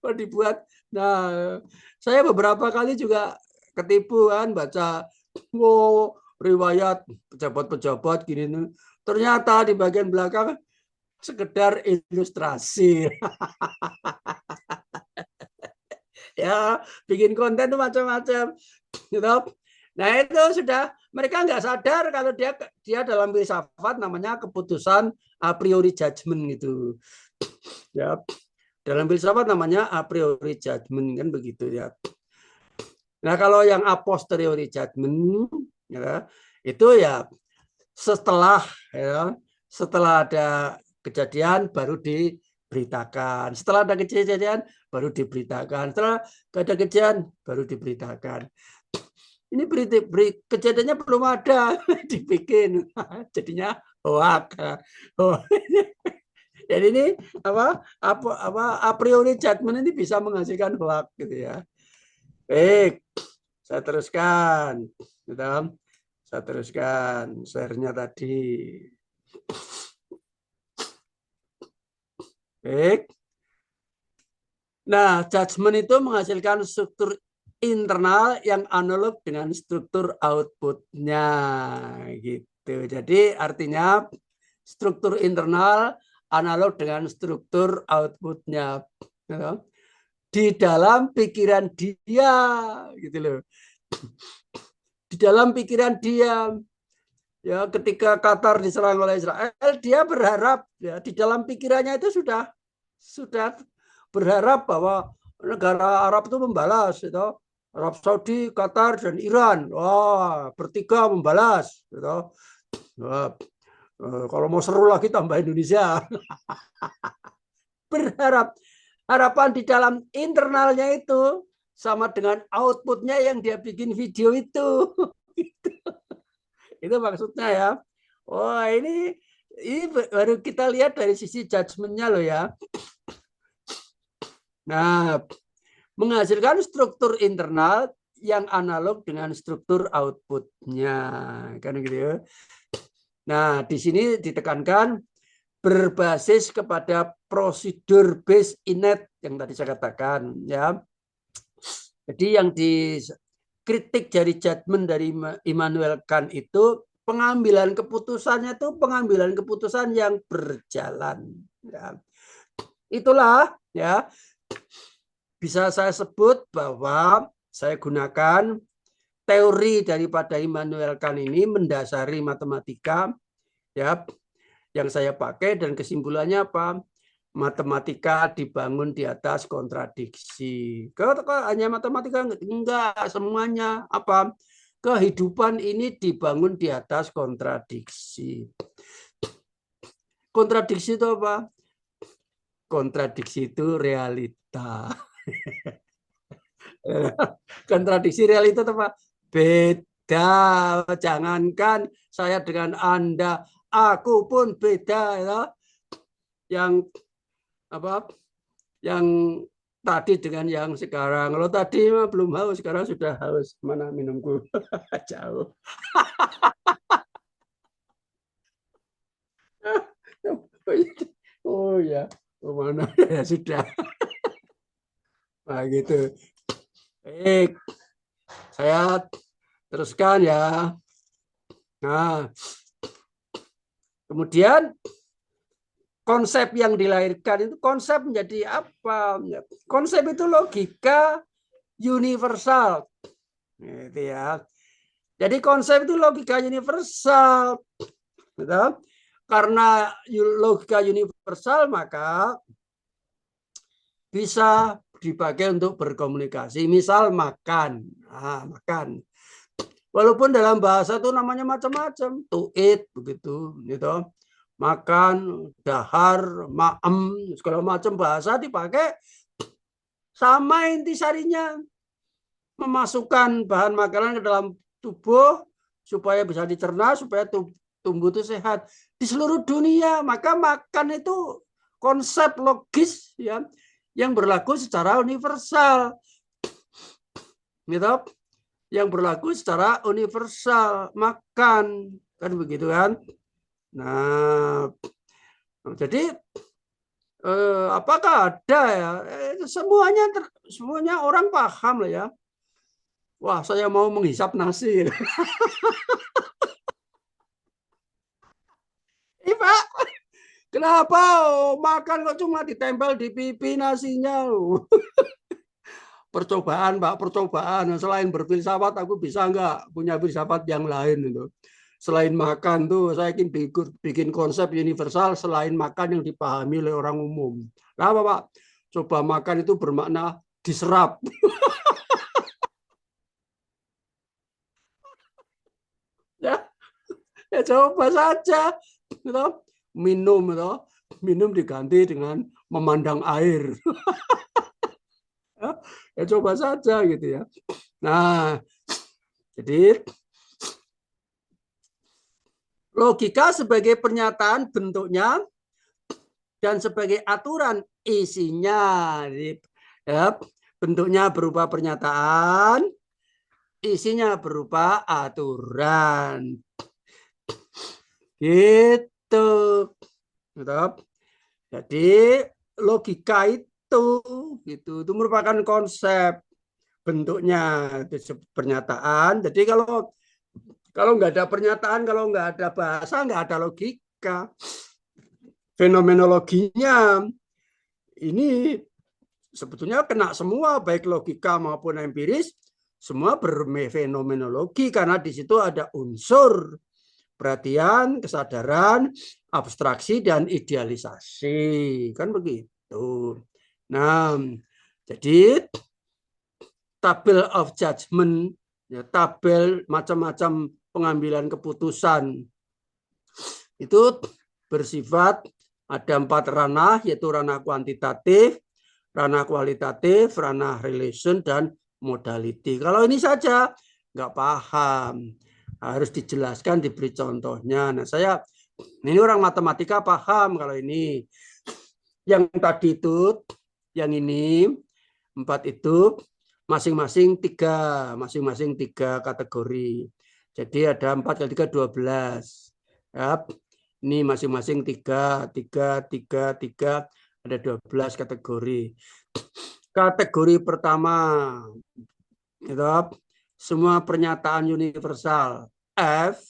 Dibuat. Nah, saya beberapa kali juga ketipu kan baca riwayat pejabat-pejabat gini. Ternyata di bagian belakang sekedar ilustrasi. Ya, bikin konten itu macam-macam. Gitu. Nah, itu sudah mereka nggak sadar kalau dia dalam filsafat namanya keputusan a priori judgment gitu. Ya. Dalam filsafat namanya a priori judgment kan begitu ya. Nah, kalau yang a posteriori judgment ya, itu ya setelah ada kejadian baru diberitakan. Setelah ada kejadian baru diberitakan. Setelah ada kejadian baru diberitakan. Ini kejadiannya belum ada dibikin. Jadinya hoax. Jadi ini a priori judgment ini bisa menghasilkan hoax gitu ya. Baik, saya teruskan. Gitu. Saya teruskan share-nya tadi. Baik. Nah, judgment itu menghasilkan struktur internal yang analog dengan struktur output-nya gitu. Jadi artinya struktur internal analog dengan struktur output-nya gitu. Di dalam pikiran dia gitu loh. Di dalam pikiran dia ya, ketika Qatar diserang oleh Israel, dia berharap ya di dalam pikirannya itu sudah berharap bahwa negara Arab itu membalas gitu. Arab Saudi, Qatar dan Iran. Wah, bertiga membalas gitu. Wah, kalau mau seru lagi tambah Indonesia. Berharap harapan di dalam internalnya itu sama dengan outputnya yang dia bikin video itu. Itu maksudnya ya. Oh, ini baru kita lihat dari sisi judgment-nya loh ya. Nah, menghasilkan struktur internal yang analog dengan struktur output-nya. Kan gitu ya. Nah, di sini ditekankan berbasis kepada prosedur based innate yang tadi saya katakan ya. Jadi yang dikritik dari judgment dari Immanuel Kant itu pengambilan keputusannya itu pengambilan keputusan yang berjalan ya. Itulah ya bisa saya sebut bahwa saya gunakan teori daripada Immanuel Kant ini mendasari matematika ya yang saya pakai, dan kesimpulannya apa? Matematika dibangun di atas kontradiksi. Kalau hanya matematika enggak, semuanya apa? Kehidupan ini dibangun di atas kontradiksi. Kontradiksi itu apa? Kontradiksi itu realita. Kontradiksi realita itu apa? Beda. Jangankan saya dengan Anda, aku pun beda ya. Yang apa? Yang tadi dengan yang sekarang. Kalau tadi belum haus, sekarang sudah haus. Mana minumku? Jauh. Oh ya, mana ya sudah. Nah gitu. Baik, saya teruskan ya. Nah, kemudian konsep yang dilahirkan itu konsep menjadi apa? Konsep itu logika universal. Gitu ya. Jadi konsep itu logika universal. Gitu. Karena logika universal maka bisa dipakai untuk berkomunikasi. Misal makan. Nah, makan. Walaupun dalam bahasa itu namanya macam-macam. To eat begitu, gitu. makan, dahar, maem, segala macam bahasa dipakai sama intisarinya. Memasukkan bahan makanan ke dalam tubuh supaya bisa dicerna, supaya tumbuh itu sehat. Di seluruh dunia, maka makan itu konsep logis ya yang berlaku secara universal. Gitu? Yang berlaku secara universal, makan kan begitu kan. Nah, jadi apakah ada ya semuanya orang paham lah ya. Wah, saya mau menghisap nasi. Pak, kenapa makan kok cuma ditempel di pipi nasinya? Percobaan, Pak, percobaan. Selain berfilsafat, aku bisa nggak punya filsafat yang lain itu. Selain makan tuh, saya ingin bikin konsep universal selain makan yang dipahami oleh orang umum. Kenapa, Pak? Coba makan itu bermakna diserap. Ya, ya coba saja. Gitu. Minum, gitu. Minum diganti dengan memandang air. Ya coba saja gitu ya. Nah, jadi logika sebagai pernyataan bentuknya dan sebagai aturan isinya. Ya, bentuknya berupa pernyataan, isinya berupa aturan. Gitu. Jadi logika itu merupakan konsep, bentuknya itu pernyataan. Jadi kalau nggak ada pernyataan, kalau nggak ada bahasa, nggak ada logika. Fenomenologinya ini sebetulnya kena semua, baik logika maupun empiris, semua berfenomenologi karena di situ ada unsur perhatian, kesadaran, abstraksi, dan idealisasi. Kan begitu. Nah, jadi tabel of judgment, ya, tabel macam-macam pengambilan keputusan itu bersifat ada 4 ranah, yaitu ranah kuantitatif, ranah kualitatif, ranah relation, dan modality. Kalau ini saja nggak paham, harus dijelaskan, diberi contohnya. Nah, ini orang matematika paham kalau ini. Yang tadi itu, yang ini, 4 itu, masing-masing tiga kategori. Jadi ada 4 kali 3, 12. Ya, ini masing-masing 3, ada 12 kategori. Kategori pertama, itu, semua pernyataan universal. F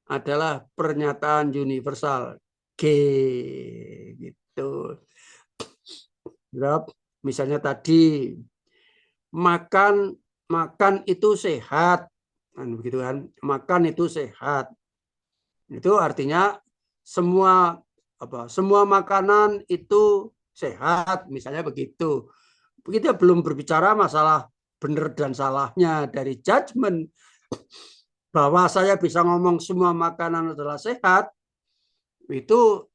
adalah pernyataan universal. G, gitu. Misalnya tadi, makan itu sehat, kan begitu kan? Makan itu sehat. Itu artinya semua makanan itu sehat, misalnya begitu. Begitu belum berbicara masalah benar dan salahnya dari judgment, bahwa saya bisa ngomong semua makanan adalah sehat, itu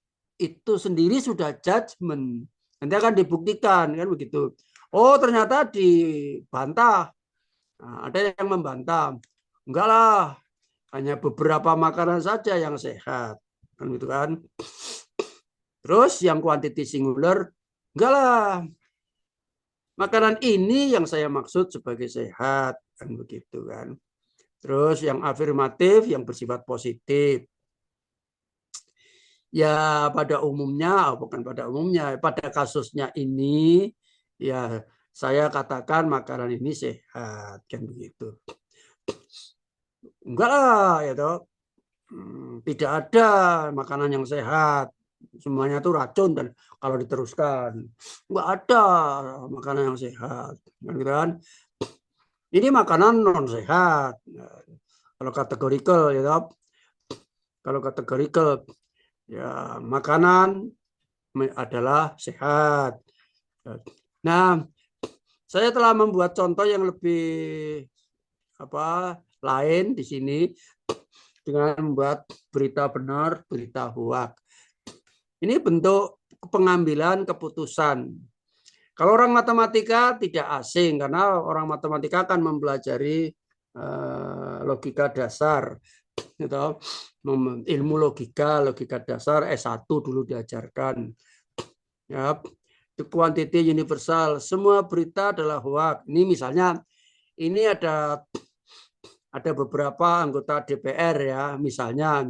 sendiri sudah judgment. Nanti akan dibuktikan kan begitu. Oh, ternyata dibantah. Nah, ada yang membantah. Enggak lah, hanya beberapa makanan saja yang sehat. Kan gitu kan. Terus yang quantity singular, enggak lah. Makanan ini yang saya maksud sebagai sehat, kan begitu kan. Terus yang afirmatif, yang bersifat positif. Ya pada umumnya, bukan pada umumnya, pada kasusnya ini, ya saya katakan makanan ini sehat, kan begitu. Enggak lah, ya toh. Tidak ada makanan yang sehat, semuanya itu racun dan kalau diteruskan enggak ada makanan yang sehat, kan? Ini makanan non sehat. Kalau kategorikal, ya toh. Kalau kategorikal, ya makanan adalah sehat. Nah, saya telah membuat contoh yang lebih lain di sini. dengan membuat berita benar, berita hoak. Ini bentuk pengambilan keputusan. Kalau orang matematika tidak asing, karena orang matematika akan mempelajari logika dasar, gitu. Ilmu logika dasar S1 dulu diajarkan. Ya, kuantiti universal. Semua berita adalah hoak. Ini misalnya, ini ada beberapa anggota DPR ya, misalnya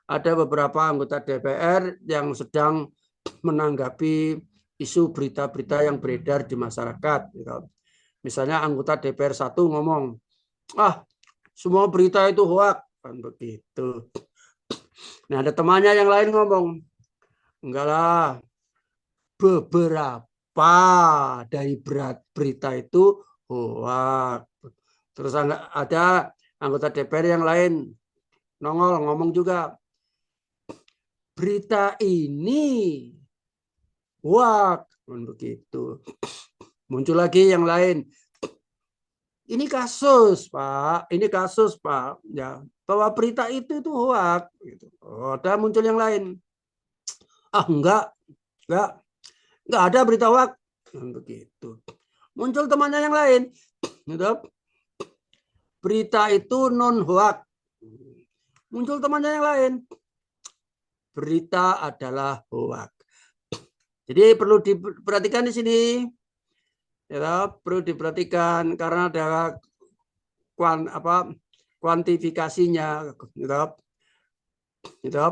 ada beberapa anggota DPR yang sedang menanggapi isu berita-berita yang beredar di masyarakat. Gitu. Misalnya anggota DPR 1 ngomong, semua berita itu hoak, kan begitu. Nah ada temannya yang lain ngomong, enggak lah, beberapa dari berita itu hoak. Terus ada anggota DPR yang lain nongol ngomong juga, berita ini hoak, begitu. Muncul lagi yang lain, ini kasus Pak, ya, bahwa berita itu hoak. Gitu. Ada muncul yang lain, enggak ada berita hoak, begitu. Muncul temannya yang lain, gitu. Berita itu non hoak. Muncul temannya yang lain, berita adalah hoak. Jadi perlu diperhatikan di sini, ya, perlu diperhatikan karena ada kuantifikasinya, gitu.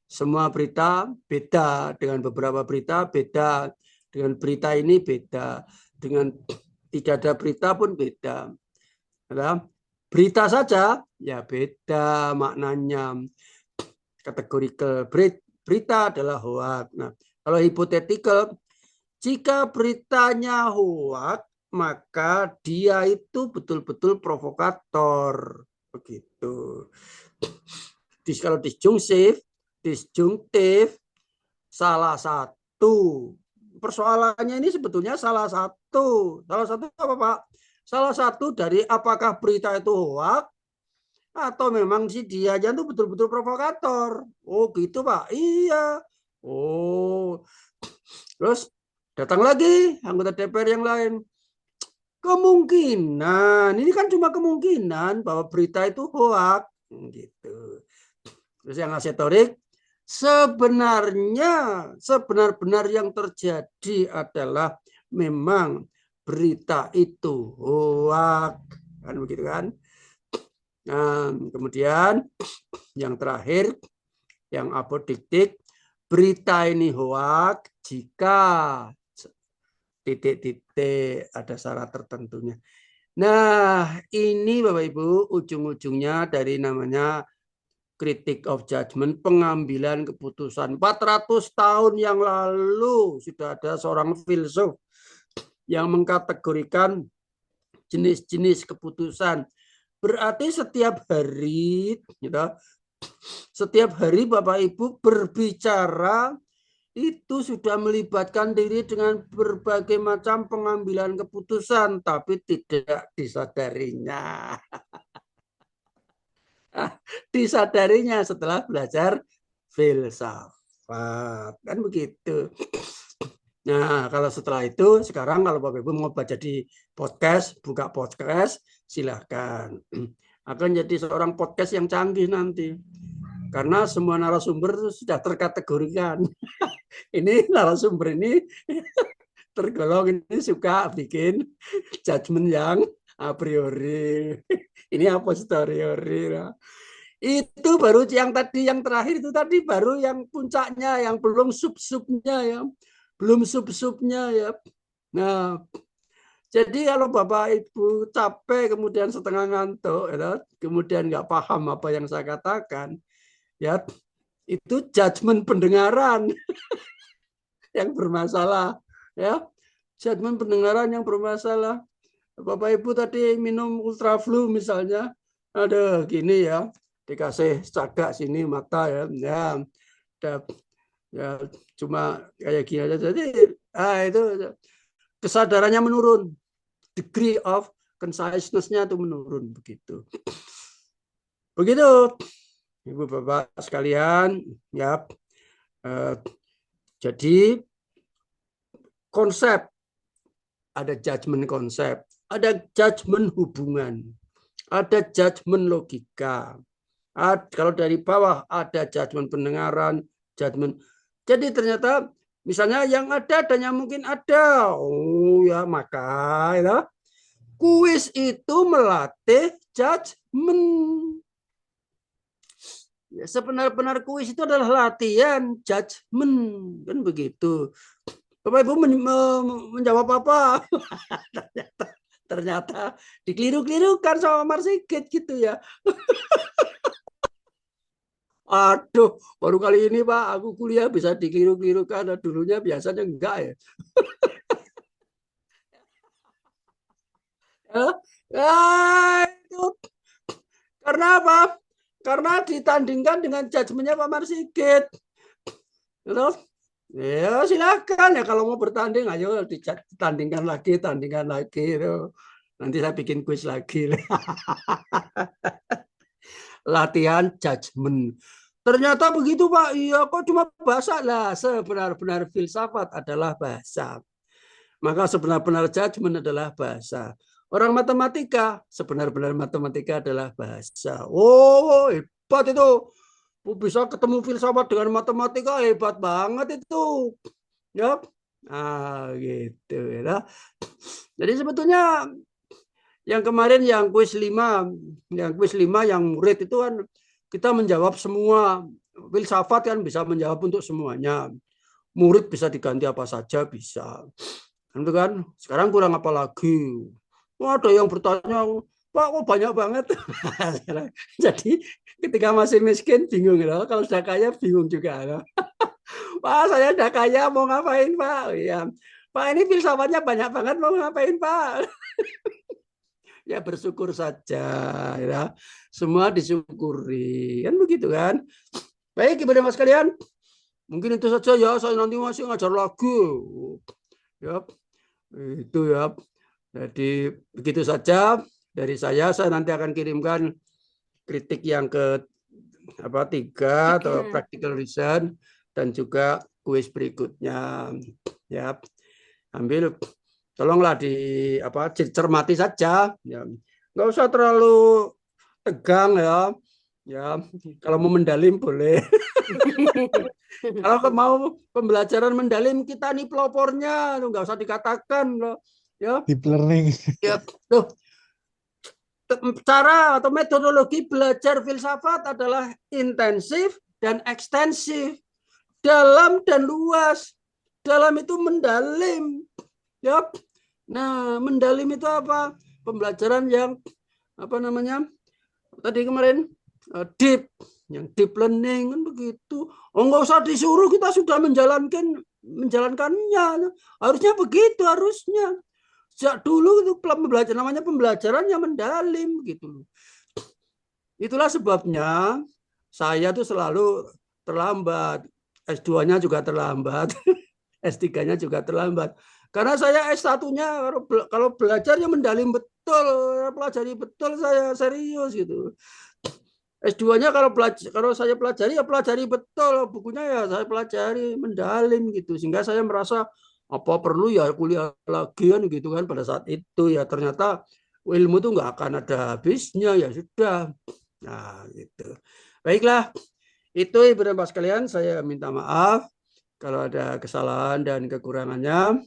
Semua berita beda, dengan beberapa berita beda, dengan berita ini beda, dengan tidak ada berita pun beda. Berita saja ya beda maknanya. Kategorikal, berita adalah hoak. Nah, kalau hipotetikal, jika beritanya hoak, maka dia itu betul-betul provokator. Begitu. Kalau disjungtif, salah satu. Persoalannya ini sebetulnya salah satu. Salah satu apa Pak? Salah satu dari apakah berita itu hoak atau memang si dia aja tuh betul-betul provokator. Oh gitu Pak. Iya. Oh. Terus datang lagi anggota DPR yang lain. Kemungkinan, ini kan cuma kemungkinan bahwa berita itu hoak. Gitu. Terus yang ngasih teori, sebenar-benar yang terjadi adalah memang berita itu hoak. Kan begitu kan? Nah, kemudian yang terakhir, yang apodiktik, berita ini hoak jika titik-titik ada syarat tertentunya. Nah, ini Bapak Ibu ujung-ujungnya dari namanya critic of judgment, pengambilan keputusan. 400 tahun yang lalu sudah ada seorang filsuf yang mengkategorikan jenis-jenis keputusan. Berarti setiap hari, Bapak Ibu berbicara itu sudah melibatkan diri dengan berbagai macam pengambilan keputusan, tapi tidak disadarinya. Disadarinya setelah belajar filsafat, kan begitu. Nah, kalau setelah itu, sekarang kalau Bapak Ibu mau baca di podcast, buka podcast, silahkan. Akan jadi seorang podcast yang canggih nanti. Karena semua narasumber sudah terkategorikan. Ini narasumber ini tergolong ini suka bikin judgement yang a priori. Ini a posteriori. Itu baru yang tadi, yang terakhir itu tadi baru yang puncaknya, yang belum sub-subnya ya. Belum sub-subnya ya. Nah, jadi kalau Bapak Ibu capek kemudian setengah ngantuk, ya, kemudian nggak paham apa yang saya katakan, ya itu judgement pendengaran yang bermasalah, ya judgement pendengaran yang bermasalah. Bapak Ibu tadi minum ultraflu misalnya, ada gini ya, dikasih cagak sini mata ya, ya cuma kayak gini aja, jadi itu kesadarannya menurun, degree of consciousness-nya itu menurun begitu. Begitu. Ibu Bapak sekalian, ya. Jadi konsep, ada judgement konsep, ada judgement hubungan, ada judgement logika. Kalau dari bawah ada judgement pendengaran, judgement. Jadi ternyata misalnya yang ada dan yang mungkin ada. Oh ya, maka ya, kuis itu melatih judgement. Ya, sebenar-benar kuis itu adalah latihan judgement, kan begitu. Bapak Ibu menjawab apa? ternyata dikeliru-kelirukan sama Marsikit gitu ya. Aduh, baru kali ini Pak, aku kuliah bisa dikeliru-kelirukan. Dulunya biasanya enggak ya. Itu karena apa? Karena ditandingkan dengan judgementnya Pak Marsikit. Terus, ya silakan ya kalau mau bertanding, ayo ditandingkan lagi, tandingkan lagi. Nanti saya bikin kuis lagi. Latihan judgement. Ternyata begitu Pak. Iya, kok cuma bahasa lah. Sebenar-benar filsafat adalah bahasa. Maka sebenar-benar judgement adalah bahasa. Orang matematika, sebenar-benar matematika adalah bahasa. Oh, hebat itu. Bisa ketemu filsafat dengan matematika, hebat banget itu. Ya. Gitu ya. Jadi sebetulnya yang kemarin yang kuis 5 yang murid itu kan kita menjawab semua. Filsafat kan bisa menjawab untuk semuanya. Murid bisa diganti apa saja bisa. Itu kan. Sekarang kurang apa lagi? Ada yang bertanya, Pak, kok banyak banget? Jadi ketika masih miskin bingung loh. Kalau sudah kaya bingung juga loh. Pak, saya sudah kaya mau ngapain Pak? Ya, Pak ini filsafatnya banyak banget mau ngapain Pak? Ya bersyukur saja ya. Semua disyukuri. Kan begitu kan? Baik, Ibu dan Mas kalian. Mungkin itu saja ya, saya nanti masih ngajar lagi. Ya. Itu ya. Jadi begitu saja dari saya nanti akan kirimkan kritik yang tiga atau practical reason dan juga kuis berikutnya. Ya. Ambil tolonglah cermati saja ya. Nggak usah terlalu tegang ya. Ya, kalau mau mendalim boleh. Kalau mau pembelajaran mendalim kita nih pelopornya, nggak usah dikatakan loh. Ya. Deep learning. Ya, loh. Cara atau metodologi belajar filsafat adalah intensif dan ekstensif, dalam dan luas. Dalam itu mendalim. Ya. Nah, mendalim itu apa? Pembelajaran yang tadi kemarin deep, yang deep learning kan begitu. Oh, nggak usah disuruh, kita sudah menjalankannya. Harusnya begitu harusnya. Sejak dulu itu namanya pembelajaran yang mendalim gitu. Itulah sebabnya saya tuh selalu terlambat. S2-nya juga terlambat. S3-nya juga terlambat. Karena saya S1-nya kalau belajar ya mendalim betul, pelajari betul, saya serius gitu. S2-nya kalau saya pelajari ya pelajari betul, bukunya ya saya pelajari mendalim gitu, sehingga saya merasa apa perlu ya kuliah lagi kan gitu kan pada saat itu ya, ternyata ilmu itu nggak akan ada habisnya, ya sudah. Nah gitu. Baiklah, itu Ibu dan Bapak sekalian, saya minta maaf kalau ada kesalahan dan kekurangannya.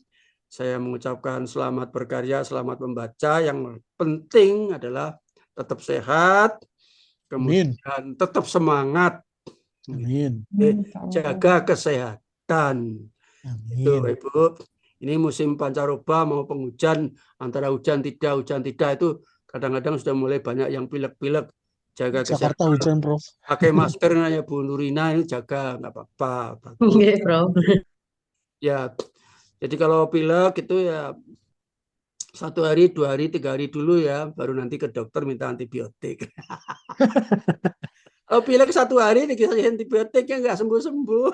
Saya mengucapkan selamat berkarya, selamat membaca. Yang penting adalah tetap sehat, kemudian tetap semangat. Amin. Jaga kesehatan. Amin. Itu Ibu. Ini musim pancaroba mau penghujan, antara hujan tidak itu kadang-kadang sudah mulai banyak yang pilek-pilek. Jaga Jakarta kesehatan. hujan, Prof. Pakai masker ya Bu Nurina, ini jaga, nggak apa-apa. Oke, Prof. Ya, jadi kalau pilek itu ya 1 hari, 2 hari, 3 hari dulu ya, baru nanti ke dokter minta antibiotik. Kalau pilek 1 hari dikasih antibiotiknya nggak sembuh-sembuh.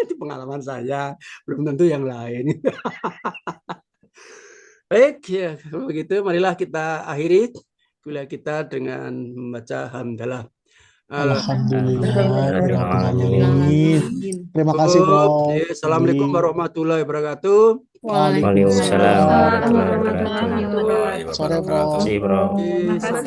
Itu pengalaman saya, belum tentu yang lain. Baik, ya kalau begitu marilah kita akhiri kuliah kita dengan membaca hamdalah. Alhamdulillahirrahmanirrahim. Terima kasih, Prof. Assalamualaikum Amin. warahmatullahi wabarakatuh. Waalaikumsalam warahmatullahi wabarakatuh. Sore, Terima Prof. kasih, Bro. Terima kasih.